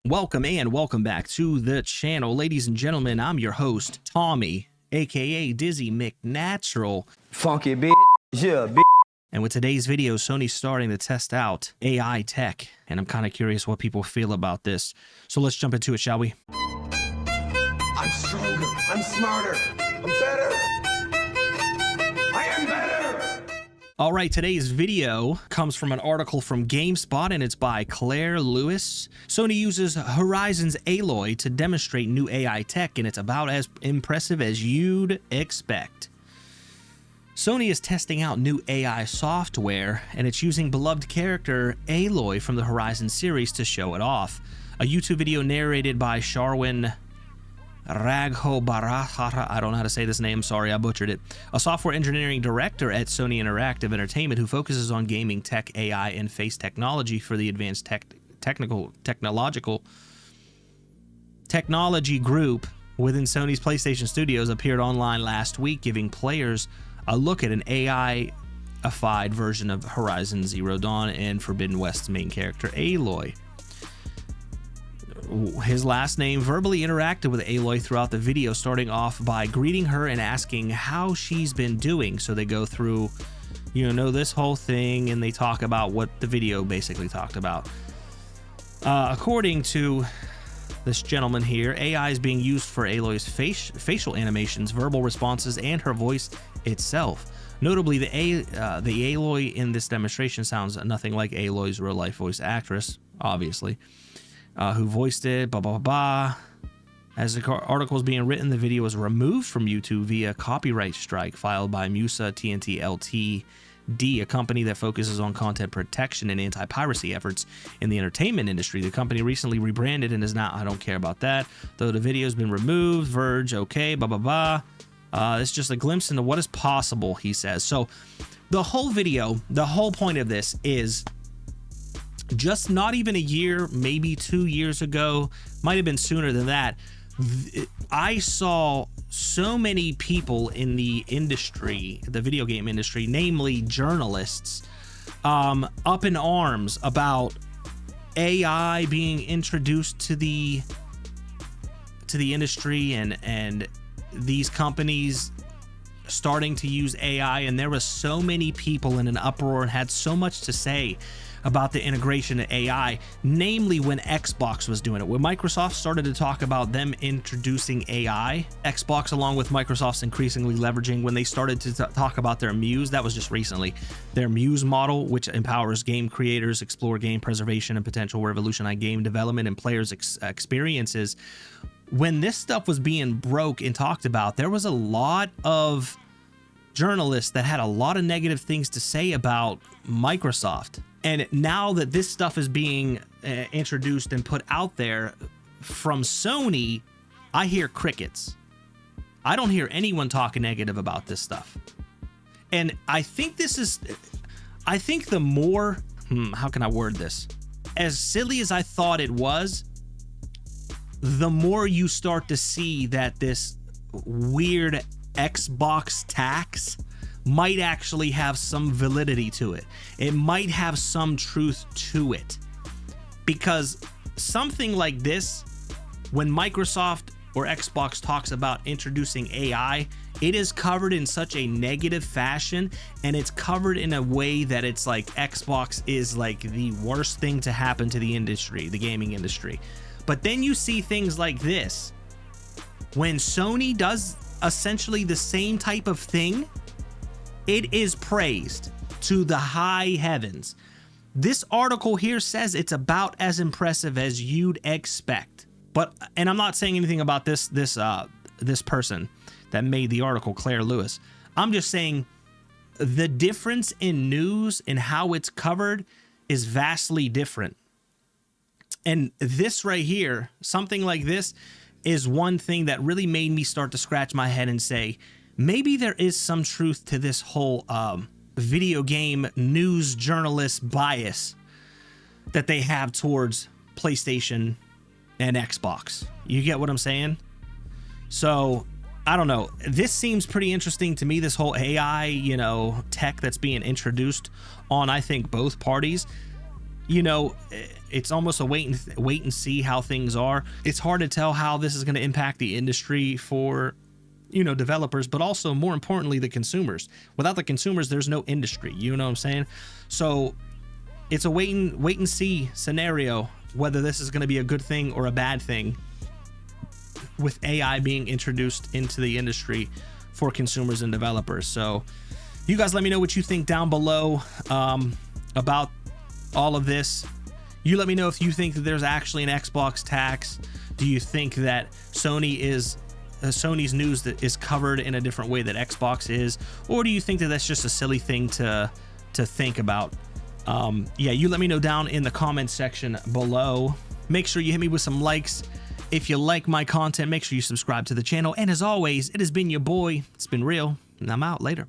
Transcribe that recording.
Welcome back to the channel. Ladies and gentlemen, I'm your host, Tommy, aka Dizzy McNatural. Funky bitch, yeah, bitch. And with today's video, Sony's starting to test out AI tech, and I'm kind of curious what people feel about this. So let's jump into it, shall we? I'm stronger, I'm smarter, I'm better. I am better. All right, today's video comes from an article from GameSpot, and it's by Claire Lewis. Sony uses Horizon's Aloy to demonstrate new AI tech, and it's about as impressive as you'd expect. Sony is testing out new AI software, and it's using beloved character Aloy from the Horizon series to show it off. A YouTube video narrated by Sharwin Raghobarahara, I don't know how to say this name, sorry, I butchered it. A software engineering director at Sony Interactive Entertainment who focuses on gaming tech, AI, and face technology for the advanced technology group within Sony's PlayStation Studios appeared online last week, giving players a look at an AI-ified version of Horizon Zero Dawn and Forbidden West's main character, Aloy. His last name verbally interacted with Aloy throughout the video, starting off by greeting her and asking how she's been doing. So they go through, this whole thing, and they talk about what the video basically talked about. According to this gentleman here, AI is being used for Aloy's facial animations, verbal responses, and her voice itself. Notably, the Aloy in this demonstration sounds nothing like Aloy's real-life voice actress, obviously. Who voiced it, blah, blah, blah. As the article is being written, the video was removed from YouTube via copyright strike filed by Musa TNT Ltd, a company that focuses on content protection and anti-piracy efforts in the entertainment industry. The company recently rebranded and is now, I don't care about that, though the video has been removed. Verge, okay, blah, blah, blah. It's just a glimpse into what is possible, he says. So the whole video, the whole point of this is just not even a year, maybe 2 years ago, might have been sooner than that, I saw so many people in the industry, the video game industry, namely journalists, up in arms about AI being introduced to the industry and these companies starting to use AI, and there were so many people in an uproar and had so much to say about the integration of AI, namely when Xbox was doing it. When Microsoft started to talk about them introducing AI, Xbox, along with Microsoft's increasingly leveraging, when they started to talk about their Muse, that was just recently, their Muse model, which empowers game creators, explore game preservation, and potential revolutionize game development and players' experiences. When this stuff was being broke and talked about, there was a lot of journalists that had a lot of negative things to say about Microsoft. And now that this stuff is being introduced and put out there from Sony, I hear crickets. I don't hear anyone talking negative about this stuff. And I think the more, how can I word this? As silly as I thought it was, the more you start to see that this weird Xbox tax might actually have some validity to it. It might have some truth to it. Because something like this, when Microsoft or Xbox talks about introducing AI, it is covered in such a negative fashion, and it's covered in a way that it's like Xbox is like the worst thing to happen to the industry, the gaming industry. But then you see things like this, when Sony does essentially the same type of thing, it is praised to the high heavens. This article here says it's about as impressive as you'd expect. And I'm not saying anything about this person that made the article, Claire Lewis. I'm just saying the difference in news and how it's covered is vastly different. And this right here, something like this, is one thing that really made me start to scratch my head and say, maybe there is some truth to this whole video game news journalist bias that they have towards PlayStation and Xbox. You get what I'm saying? So, I don't know. This seems pretty interesting to me, this whole AI, tech that's being introduced on, I think, both parties. it's almost a wait and see how things are. It's hard to tell how this is going to impact the industry for, you know, developers, but also more importantly, the consumers. Without the consumers, there's no industry. You know what I'm saying? So it's a wait and see scenario, whether this is going to be a good thing or a bad thing with AI being introduced into the industry for consumers and developers. So you guys let me know what you think down below about all of this. You let me know if you think that there's actually an Xbox tax. Do you think that Sony's news that is covered in a different way that Xbox is, or do you think that that's just a silly thing to think about? Yeah, you let me know down in the comments section below. Make sure you hit me with some likes. If you like my content, make sure you subscribe to the channel. And as always, it has been your boy. It's been real, and I'm out. Later.